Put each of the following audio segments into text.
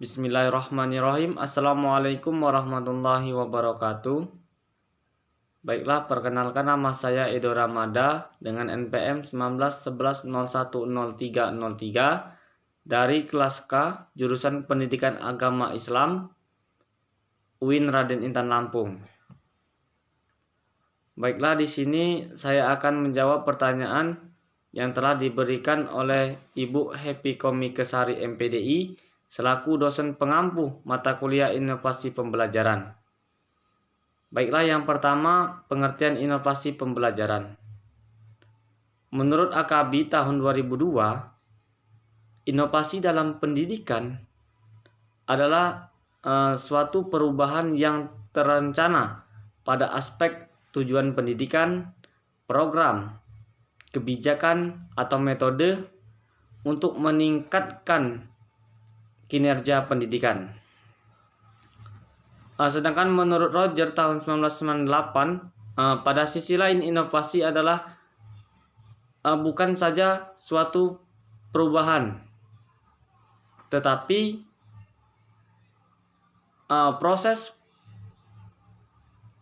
Bismillahirrahmanirrahim. Assalamualaikum warahmatullahi wabarakatuh. Baiklah, perkenalkan nama saya Edo Ramada dengan NPM 1911010303 dari kelas K, jurusan Pendidikan Agama Islam, UIN Raden Intan Lampung. Baiklah, di sini saya akan menjawab pertanyaan yang telah diberikan oleh Ibu Happy Komikesari MPDI selaku dosen pengampu mata kuliah inovasi pembelajaran. Baiklah, yang pertama, pengertian inovasi pembelajaran. Menurut AKABI tahun 2002, inovasi dalam pendidikan adalah suatu perubahan yang terencana pada aspek tujuan pendidikan, program, kebijakan, atau metode untuk meningkatkan kinerja pendidikan. Sedangkan menurut Roger tahun 1998, pada sisi lain inovasi adalah bukan saja suatu perubahan, tetapi proses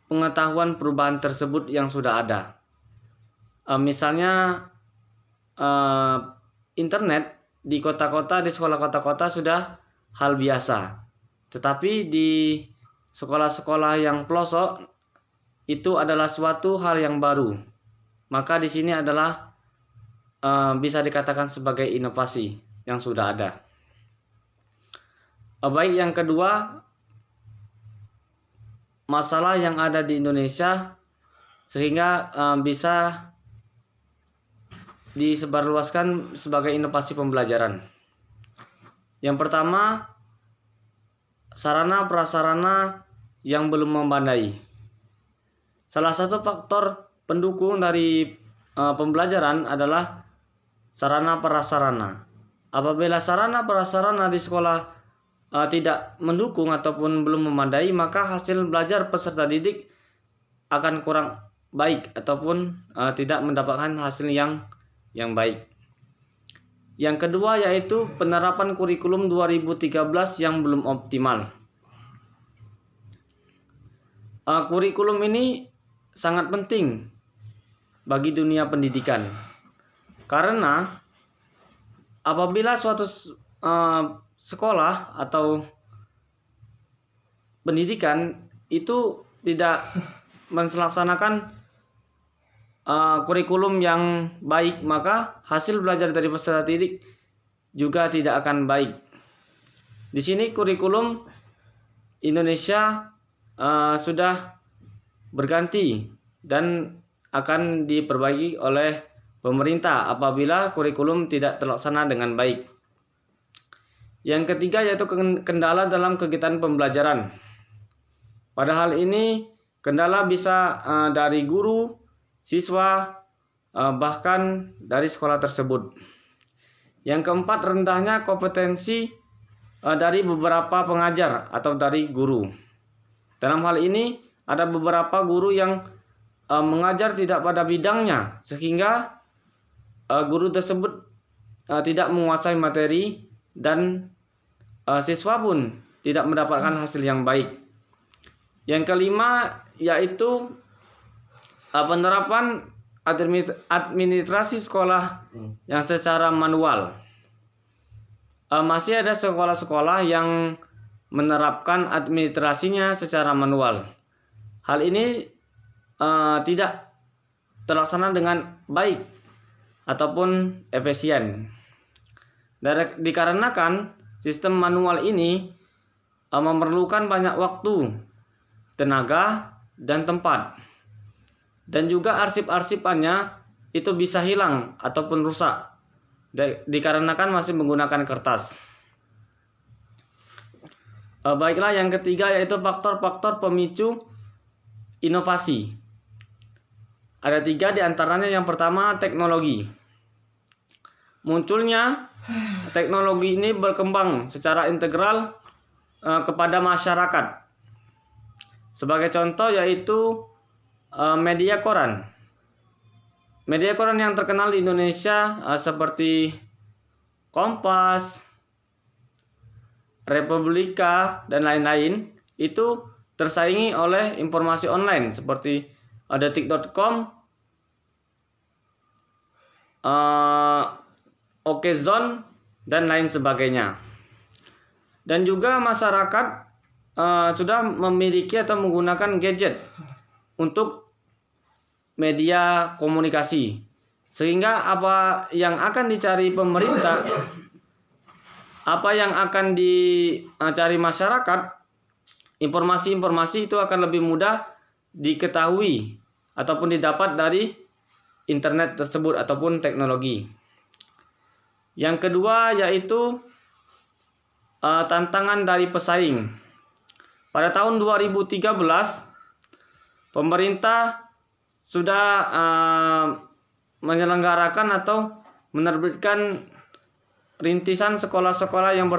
pengetahuan perubahan tersebut yang sudah ada. Misalnya internet di kota-kota, di sekolah kota-kota sudah hal biasa. Tetapi di sekolah-sekolah yang pelosok itu adalah suatu hal yang baru. Maka di sini adalah bisa dikatakan sebagai inovasi yang sudah ada. Baik, yang kedua, masalah yang ada di Indonesia sehingga bisa disebarluaskan sebagai inovasi pembelajaran. Yang pertama, sarana prasarana yang belum memadai. Salah satu faktor pendukung dari pembelajaran adalah sarana prasarana. Apabila sarana prasarana di sekolah tidak mendukung ataupun belum memadai, maka hasil belajar peserta didik akan kurang baik ataupun tidak mendapatkan hasil yang baik. Yang kedua yaitu penerapan kurikulum 2013 yang belum optimal. Kurikulum ini sangat penting bagi dunia pendidikan karena apabila suatu sekolah atau pendidikan itu tidak melaksanakan kurikulum yang baik, maka hasil belajar dari peserta didik juga tidak akan baik. Di sini kurikulum Indonesia sudah berganti dan akan diperbaiki oleh pemerintah apabila kurikulum tidak terlaksana dengan baik. Yang ketiga yaitu kendala dalam kegiatan pembelajaran. Pada hal ini kendala bisa dari guru, siswa, bahkan dari sekolah tersebut. Yang keempat, rendahnya kompetensi dari beberapa pengajar atau dari guru. Dalam hal ini ada beberapa guru yang mengajar tidak pada bidangnya sehingga guru tersebut tidak menguasai materi dan siswa pun tidak mendapatkan hasil yang baik. Yang kelima yaitu penerapan administrasi sekolah yang secara manual. Masih ada sekolah-sekolah yang menerapkan administrasinya secara manual. Hal ini tidak terlaksana dengan baik ataupun efisien. Dikarenakan sistem manual ini memerlukan banyak waktu, tenaga, dan tempat. Dan juga arsip-arsipannya itu bisa hilang ataupun rusak dikarenakan masih menggunakan kertas. Baiklah, yang ketiga yaitu faktor-faktor pemicu inovasi. Ada 3 diantaranya. Yang pertama, teknologi. Munculnya teknologi ini berkembang secara integral kepada masyarakat. Sebagai contoh yaitu media koran. Media koran yang terkenal di Indonesia seperti Kompas, Republika, dan lain-lain itu tersaingi oleh informasi online seperti detik.com, Okezone, dan lain sebagainya. Dan juga masyarakat sudah memiliki atau menggunakan gadget untuk media komunikasi, sehingga apa yang akan dicari pemerintah, apa yang akan dicari masyarakat, informasi-informasi itu akan lebih mudah diketahui ataupun didapat dari internet tersebut ataupun teknologi. Yang kedua yaitu tantangan dari pesaing. Pada tahun 2013 pemerintah sudah menyelenggarakan atau menerbitkan rintisan sekolah-sekolah yang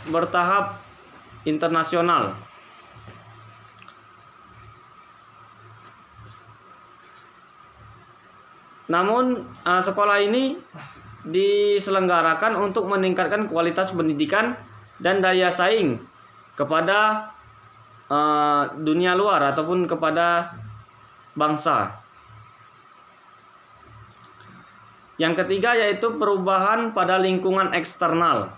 bertahap internasional. Namun sekolah ini diselenggarakan untuk meningkatkan kualitas pendidikan dan daya saing kepada dunia luar ataupun kepada bangsa. Yang ketiga yaitu perubahan pada lingkungan eksternal.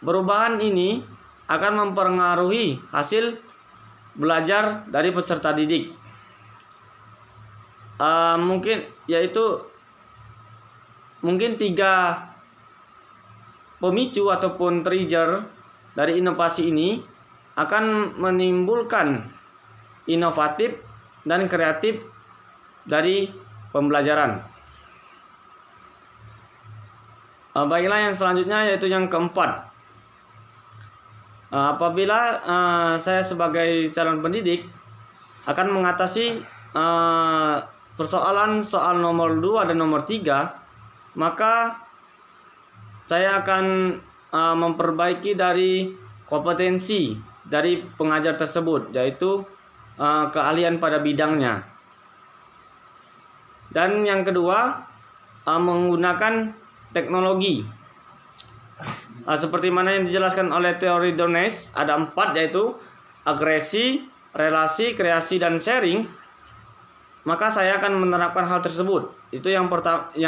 Perubahan ini akan mempengaruhi hasil belajar dari peserta didik. Mungkin 3 pemicu ataupun trigger dari inovasi ini akan menimbulkan inovatif dan kreatif dari pembelajaran. Baiklah, yang selanjutnya yaitu yang keempat. Apabila saya sebagai calon pendidik akan mengatasi persoalan soal nomor 2 dan nomor 3, maka saya akan memperbaiki dari kompetensi dari pengajar tersebut, yaitu keahlian pada bidangnya. Dan yang kedua, menggunakan teknologi. Seperti mana yang dijelaskan oleh teori Donnes, ada 4, yaitu agresi, relasi, kreasi, dan sharing. Maka saya akan menerapkan hal tersebut. Itu yang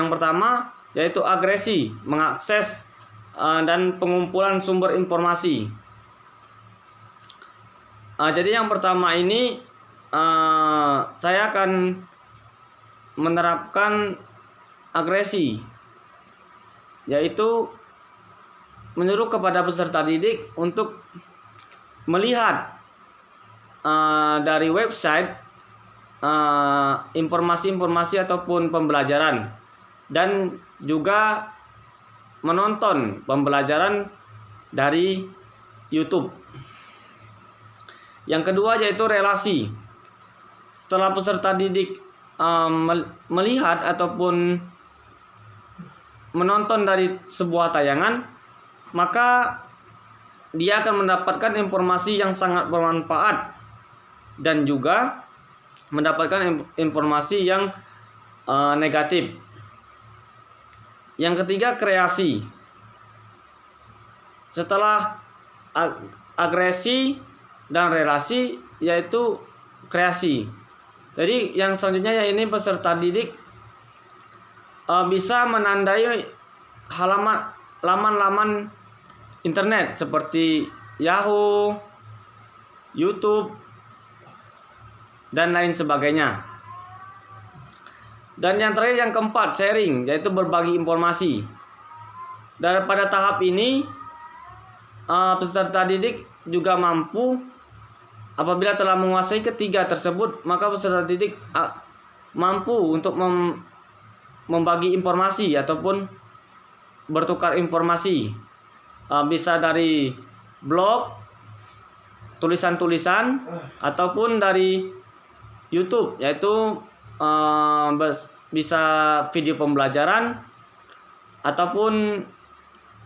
pertama yaitu agresi, mengakses dan pengumpulan sumber informasi. Jadi yang pertama ini saya akan menerapkan agresi, yaitu menyuruh kepada peserta didik untuk melihat dari website informasi-informasi ataupun pembelajaran, dan juga menonton pembelajaran dari YouTube. Yang kedua yaitu relasi. Setelah peserta didik melihat ataupun menonton dari sebuah tayangan, maka dia akan mendapatkan informasi yang sangat bermanfaat dan juga mendapatkan informasi yang negatif. Yang ketiga, kreasi. Setelah agresi dan relasi yaitu kreasi. Jadi yang selanjutnya ini peserta didik bisa menandai laman-laman internet seperti Yahoo, YouTube, dan lain sebagainya. Dan yang terakhir, yang keempat, sharing, yaitu berbagi informasi. Dan pada tahap ini peserta didik juga mampu, apabila telah menguasai ketiga tersebut, maka peserta didik mampu untuk membagi informasi ataupun bertukar informasi. Bisa dari blog, tulisan-tulisan, ataupun dari YouTube, yaitu bisa video pembelajaran ataupun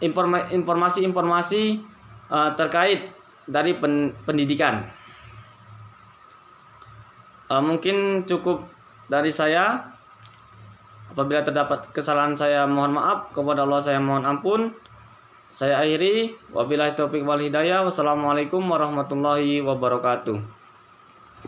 informasi-informasi terkait dari pendidikan. Mungkin cukup dari saya. Apabila terdapat kesalahan saya mohon maaf, kepada Allah saya mohon ampun. Saya akhiri, wabillahi taufiq wal hidayah. Wassalamualaikum warahmatullahi wabarakatuh.